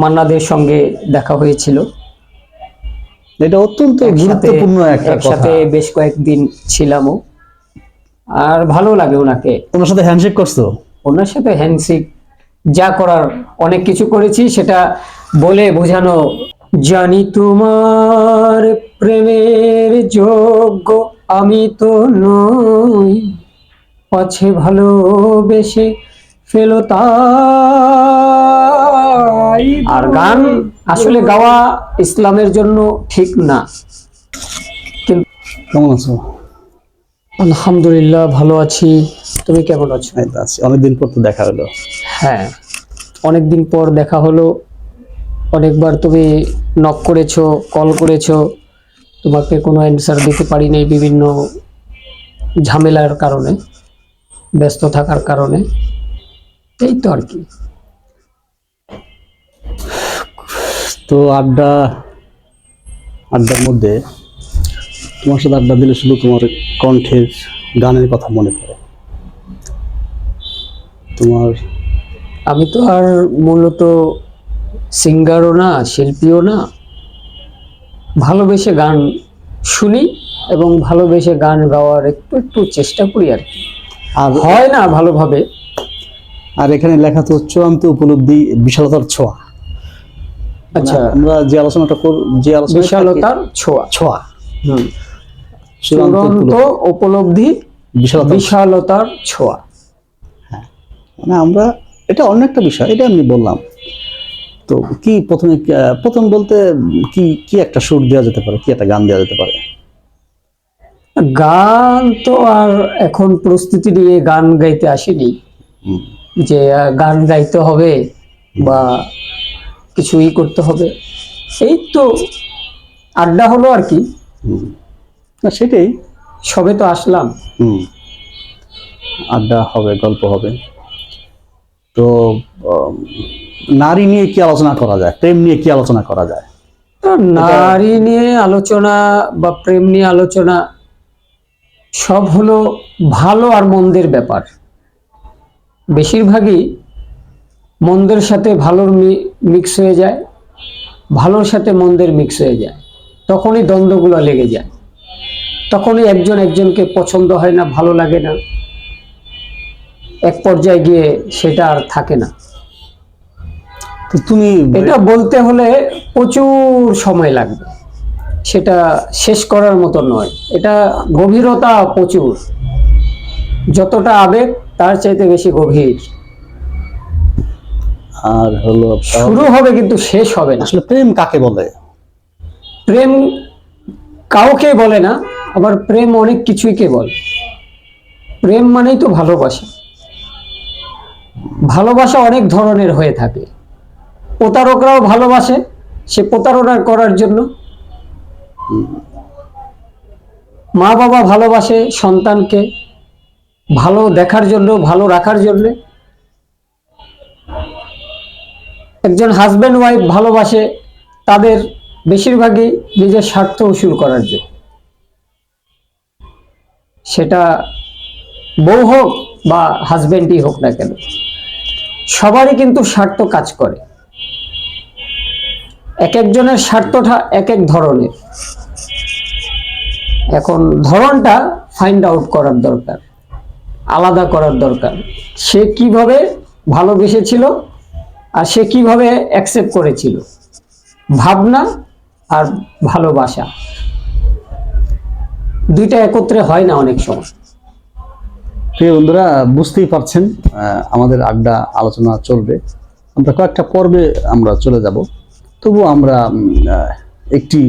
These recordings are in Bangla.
মান্নাদের সঙ্গে দেখা হয়েছিল। এটা অত্যন্ত গুরুত্বপূর্ণ একটা কথা। একসাথে বেশ কয়েকদিন ছিলামও, আর ভালো লাগে ওনাকে। ওনার সাথে হ্যান্ডশেক করছো? ওনার সাথে হ্যান্ডশেক যা করার অনেক কিছু করেছি, সেটা বলে বোঝানো। জানি তোমার প্রেমের যোগ্য আমি তো নই, পাছে ভালোবেসে ফেলো তাই। আর গান আসলে গাওয়া ইসলামের জন্য ঠিক না। কিন্তু কেমন আছো? আলহামদুলিল্লাহ ভালো আছি। তুমি কেমন আছো? অনেকদিন পর তো দেখা হলো। হ্যাঁ, অনেকদিন পর দেখা হলো। অনেকবার তুমি নক করেছো, কল করেছো, তোমাকে কোনো অ্যান্সার দিতে পারি নাই বিভিন্ন ঝামেলার কারণে, ব্যস্ত থাকার কারণে। এই তো আর কি। তো আড্ডার মধ্যে তোমার সাথে আড্ডা দিলে শুধু তোমার কণ্ঠের গানের কথা মনে পড়ে। আমি তো আর মূলত সিঙ্গারও না, শিল্পীও না। ভালোবেসে গান শুনি এবং ভালোবেসে গান গাওয়ার একটু একটু চেষ্টা করি আর কি। আর হয় না ভালোভাবে। আর এখানে লেখা তো চূড়ান্ত উপলব্ধি, বিশালতার ছোঁয়া। আচ্ছা, আমরা যে আলোচনাটা বিশালতার ছোঁয়া। চূড়ান্ত উপলব্ধি, বিশালতার ছোঁয়া। হ্যাঁ, মানে আমরা এটা অন্য একটা বিষয়, এটা আমি বললাম। তো কি প্রথম বলতে কি একটা সুর দেওয়া যেতে পারে, কি একটা গান দেওয়া যেতে পারে? গান তো আর এখন প্রস্তুতি নিয়ে গান গাইতে আসেনি যে গান গাইতে হবে বা কিছুই করতে হবে। এই তো আড্ডা হলো আর কি। না সেটাই, সবে তো আসলাম। আড্ডা হবে, গল্প হবে। তো নারী নিয়ে কি আলোচনা করা যায়, প্রেম নিয়ে কি আলোচনা করা যায়? নারী নিয়ে আলোচনা বা প্রেম নিয়ে আলোচনা সব হলো ভালো আর মন্দের ব্যাপার। বেশিরভাগই মন্দের সাথে ভালোর মিক্স হয়ে যায়, ভালোর সাথে মন্দের মিক্স হয়ে যায়। তখনই দ্বন্দ্বগুলো লেগে যায়, তখনই একজন একজনকে পছন্দ হয় না, ভালো লাগে না। এক পর্যায়ে গিয়ে সেটা আর থাকে না। তো তুমি এটা বলতে হলে প্রচুর সময় লাগবে, সেটা শেষ করার মতো নয়। এটা গভীরতা প্রচুর, যতটা আবেগ তার চাইতে বেশি গভীর। আর হলো শুরু হবে কিন্তু শেষ হবে না। আসলে প্রেম কাকে বলে? প্রেম কাউকে বলে না, আবার প্রেম অনেক কিছুইকে বলে। প্রেম মানেই তো ভালোবাসা। ভালোবাসা অনেক ধরনের হয়ে থাকে। প্রতারকরাও ভালোবাসে, সে প্রতারণা করার জন্য। মা বাবা ভালোবাসে সন্তানকে ভালো দেখার জন্য, ভালো রাখার জন্য। একজন হাজবেন্ড ওয়াইফ ভালোবাসে তাদের বেশিরভাগই নিজের স্বার্থ উসুল করার জন্য। সেটা বউ হোক বা হাজবেন্ডই হোক না কেন, সবারই কিন্তু স্বার্থ কাজ করে। এক একজনের স্বার্থটা এক এক ধরনের। এখন ধরনটা ফাইন্ড আউট করার দরকার, আলাদা করার দরকার। সে কিভাবে ভালোবেসেছিল আর সে কিভাবে অ্যাকসেপ্ট করেছিল। ভাবনা আর ভালোবাসা দুইটা একত্রে হয় না অনেক সময়। প্রিয় বন্ধুরা, বুঝতেই পারছেন আমাদের আড্ডা আলোচনা চলবে। আমরা কয়েকটা পর্বে আমরা চলে যাব। তবু আমরা একটি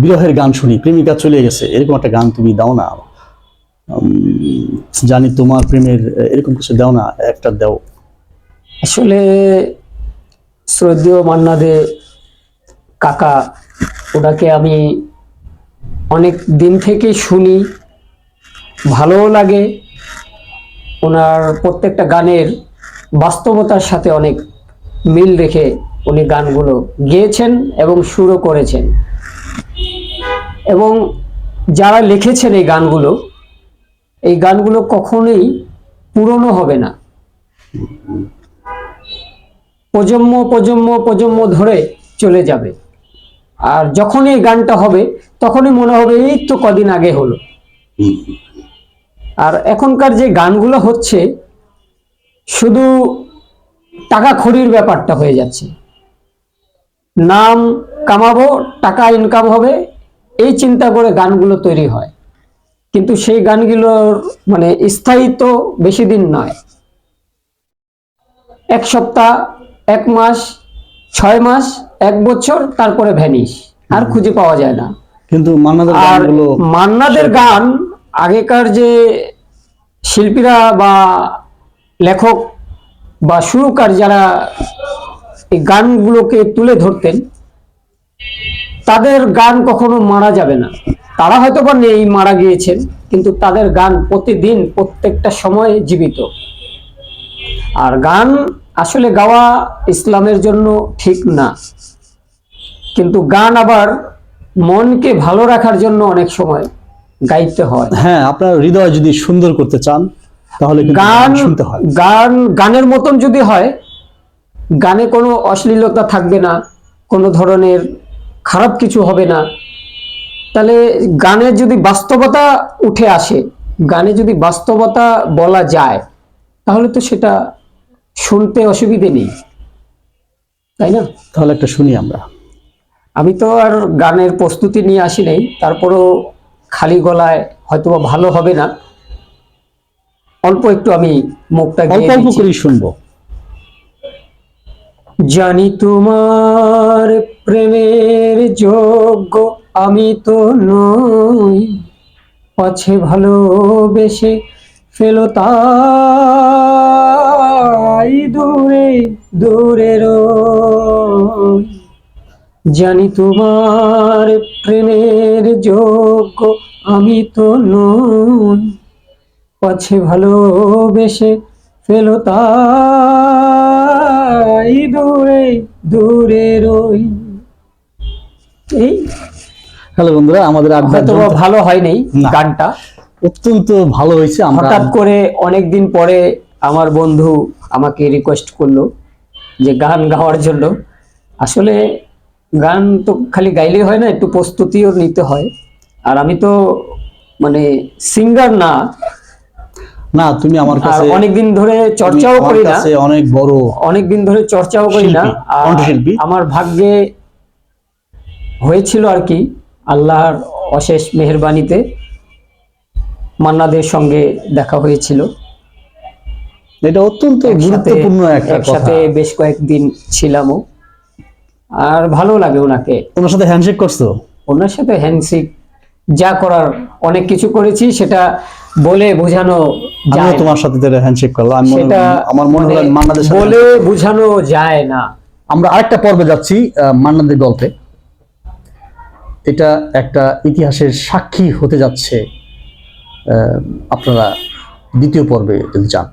বিরহের গান শুনি। প্রেমিকা চলে গেছে, এরকম একটা গান তুমি দাও না। জানি তোমার প্রেমের, এরকম কিছু দাও না, একটা দাও। আসলে শ্রদ্ধেয় মান্না দে কাকা, ওনাকে আমি অনেক দিন থেকে শুনি, ভালোও লাগে। ওনার প্রত্যেকটা গানের বাস্তবতার সাথে অনেক মিল রেখে উনি গানগুলো গেয়েছেন এবং সুরও করেছেন। এবং যারা লিখেছেন এই গানগুলো কখনোই পুরনো হবে না। প্রজন্ম প্রজন্ম প্রজন্ম ধরে চলে যাবে। আর যখন এই গানটা হবে তখনই মনে হবে এই তো কদিন আগে হলো। আর এখনকার যে গানগুলো হচ্ছে শুধু টাকা খড়ির ব্যাপারটা হয়ে যাচ্ছে, নাম কামাবো, টাকা ইনকাম হবে, এই চিন্তা করে গানগুলো তৈরি হয়। কিন্তু সেই গানগুলোর মানে স্থায়িত্ব বেশি দিন নয়, এক সপ্তাহ, এক মাস, 6 মাস, 1 বছর, তারপরে ভ্যানিশ, আর খুঁজে পাওয়া যায় না। কিন্তু মান্নাদের আর গানগুলো মান্নাদের গান, আগেকার যে শিল্পীরা বা লেখক বা সুরকার যারা এই গানগুলোকে তুলে ধরতেন, তাদের গান কখনো মারা যাবে না। তারা হয়তো বা নেই, মারা গিয়েছেন, কিন্তু তাদের গান প্রতিদিন প্রত্যেকটা সময় জীবিত। আর গান আসলে গাওয়া ইসলামের জন্য ঠিক না, কিন্তু গান আবার মনকে ভালো রাখার জন্য অনেক সময় গাইতে হয়। হ্যাঁ, আপনার হৃদয় যদি সুন্দর করতে চান তাহলে কিন্তু গান শুনতে হয়। গানের মতন যদি হয়, গানে কোনো অশ্লীলতা থাকবে না, কোনো ধরনের খারাপ কিছু হবে না, তাহলে গানে যদি বাস্তবতা উঠে আসে, গানে যদি বাস্তবতা বলা যায়, তাহলে তো সেটা শুনতে অসুবিধে নেই, তাই না? তাহলে একটা শুনি আমরা। আমি তো আর গানের প্রস্তুতি নিয়ে আসি নাই, তারপরও খালি গলায় হয়তোবা ভালো হবে না, অল্প একটু আমি মুখটা অল্প গেয়ে অল্প দিচ্ছি। করেই শুনবো। জানি তোমার প্রেমের যোগ্য আমি তো নই, পাছে ভালোবেসে ফেলো তাই দূরে দূরে রই। জানি তোমার প্রেমের যোগ্য আমি তো নই, পাছে ভালোবেসে ফেলো তাই দূরে দূরে রই। এই হ্যালো বন্ধুরা, আমাদের আড্ডা হয়তো ভালো হয়নি না। গানটা, অত্যন্ত ভালো হয়েছে। আমরা হঠাৎ করে অনেকদিন পরে আমার বন্ধু আমাকে রিকোয়েস্ট করলো যে গান গাওয়ার জন্য। আসলে গান তো খালি গাইলেই হয় না, একটু প্রস্তুতিও নিতে হয়। আর আমি তো মানে সিঙ্গার না, না, তুমি আমার আর কাছে অনেকদিন ধরে চর্চাও আমার করি না, কাছে অনেক বড় অনেকদিন ধরে চর্চাও করি না। শিল্পী, আর কণ্ঠশিল্পী। আমার ভাগ্যে হয়েছিল আর কি, আল্লাহর অশেষ মেহেরবানিতে মান্নাদের সঙ্গে দেখা হয়েছিল। এটা অত্যন্ত গুরুত্বপূর্ণ একটা কথা। একসাথে বেশ কয়েকদিন ছিলামও, আর ভালো লাগে ওনাকে। ওনার সাথে হ্যান্ডশেক করছো? ওনার সাথে হ্যান্ডশেক যা করার অনেক কিছু করেছি, সেটা বলে বোঝানো যায় আমিও না। তোমার সাথে হ্যান্ডশেক করলাম। সেটা আমার মনে হলো মানে মান্নাদের সাথে বলে বোঝানো যায় না। আমরা আরেকটা পর্বে যাচ্ছি, মান্নাদের গল্পে। এটা একটা ইতিহাসের সাক্ষী হতে যাচ্ছে। আপনারা দ্বিতীয় পর্বে যদি চান।